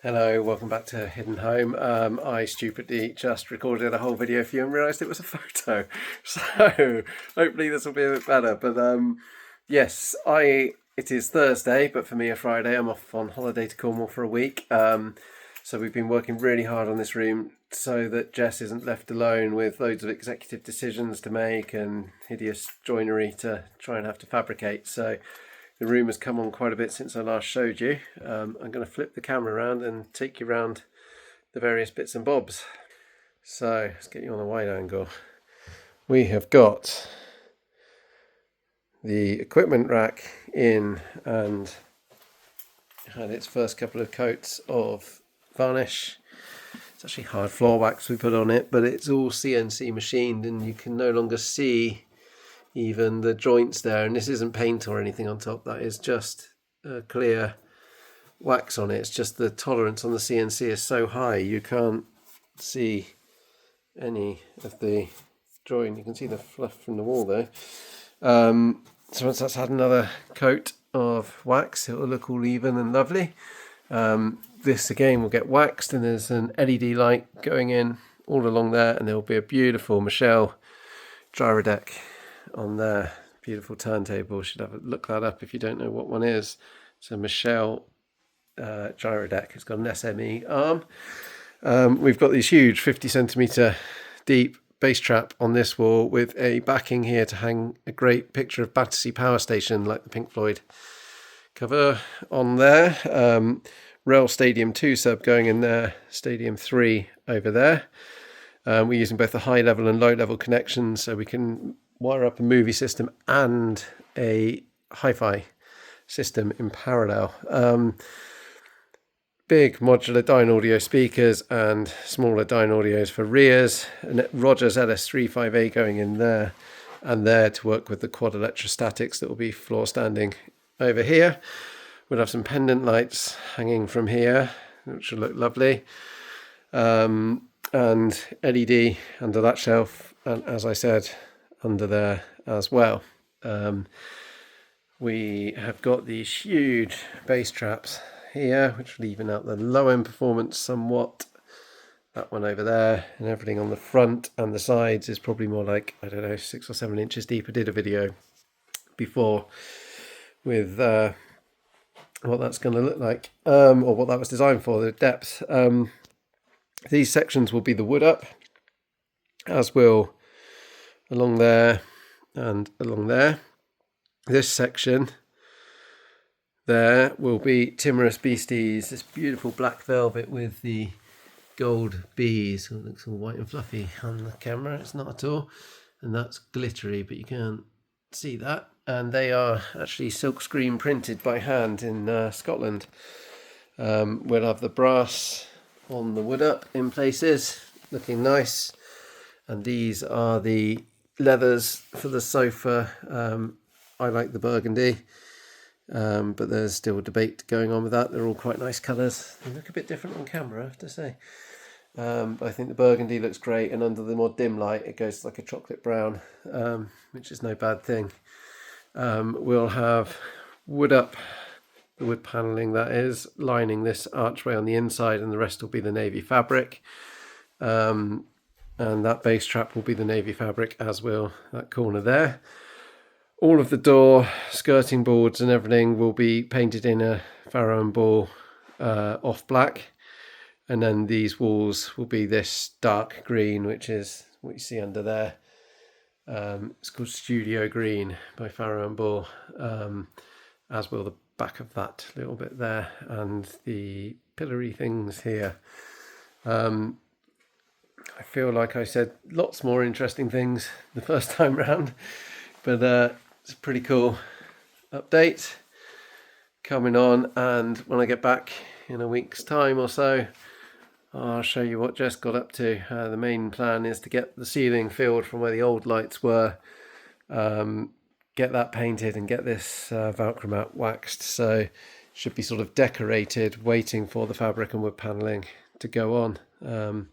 Hello, welcome back to Hidden Home. I stupidly just recorded a whole video for you and realised it was a photo. So hopefully this will be a bit better. But yes, it is Thursday, but for me a Friday. I'm off on holiday to Cornwall for a week. So we've been working really hard on this room so that Jess isn't left alone with loads of executive decisions to make and hideous joinery to try and have to fabricate. So the room has come on quite a bit since I last showed you. I'm going to flip the camera around and take you around the various bits and bobs. So let's get you on a wide angle. We have got the equipment rack in and had its first couple of coats of varnish. It's actually hard floor wax we put on it, but it's all CNC machined and you can no longer see even the joints there, and this isn't paint or anything on top, that is just clear wax on it. It's just the tolerance on the CNC is so high you can't see any of the joint. You can see the fluff from the wall there. So once that's had another coat of wax, it will look all even and lovely. This again will get waxed, and there's an LED light going in all along there, and there will be a beautiful Michelle Gyrodeck on there. Beautiful turntable. Should have a look that up if you don't know what one is. So Michelle Gyrodeck. It's got an SME arm. We've got these huge 50 centimetre deep bass trap on this wall with a backing here to hang a great picture of Battersea Power Station like the Pink Floyd cover on there. Rail Stadium 2 sub going in there, Stadium 3 over there. We're using both the high level and low level connections so we can wire up a movie system and a hi-fi system in parallel. Big modular Dynaudio speakers and smaller Dynaudios for rears, and Rogers LS35A going in there and there to work with the quad electrostatics that will be floor standing over here. We'll have some pendant lights hanging from here, which will look lovely. And LED under that shelf, and as I said, under there as well. We have got these huge bass traps here, which will even out the low end performance somewhat. That one over there, and everything on the front and the sides is probably more like, I don't know, 6 or 7 inches deep. I did a video before with what that's going to look like, or what that was designed for, the depth. These sections will be the wood up, as will along there and along there. This section there will be Timorous Beasties, this beautiful black velvet with the gold bees. It looks all white and fluffy on the camera, it's not at all, and that's glittery, but you can't see that. And they are actually silk screen printed by hand in Scotland. We'll have the brass on the wood up in places, looking nice. And these are the leathers for the sofa. I like the burgundy, but there's still a debate going on with that. They're all quite nice colours. They look a bit different on camera, I have to say. But I think the burgundy looks great, and under the more dim light it goes like a chocolate brown, which is no bad thing. We'll have wood up, the wood panelling that is, lining this archway on the inside, and the rest will be the navy fabric. And that bass trap will be the navy fabric, as will that corner there. All of the door skirting boards and everything will be painted in a Farrow and Ball off black, and then these walls will be this dark green, which is what you see under there. It's called Studio Green by Farrow and Ball, as will the back of that little bit there, and the pillory things here. I feel like I said lots more interesting things the first time round, but it's a pretty cool update coming on, and when I get back in a week's time or so, I'll show you what Jess got up to. The main plan is to get the ceiling filled from where the old lights were, get that painted and get this Velcro mat waxed, so it should be sort of decorated, waiting for the fabric and wood panelling to go on.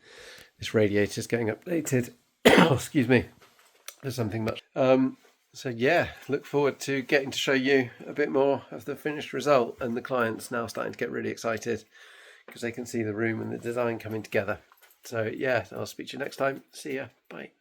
This radiator is getting updated. Excuse me. There's something much. So yeah, look forward to getting to show you a bit more of the finished result, and the client's now starting to get really excited because they can see the room and the design coming together. So yeah, I'll speak to you next time. See ya. Bye.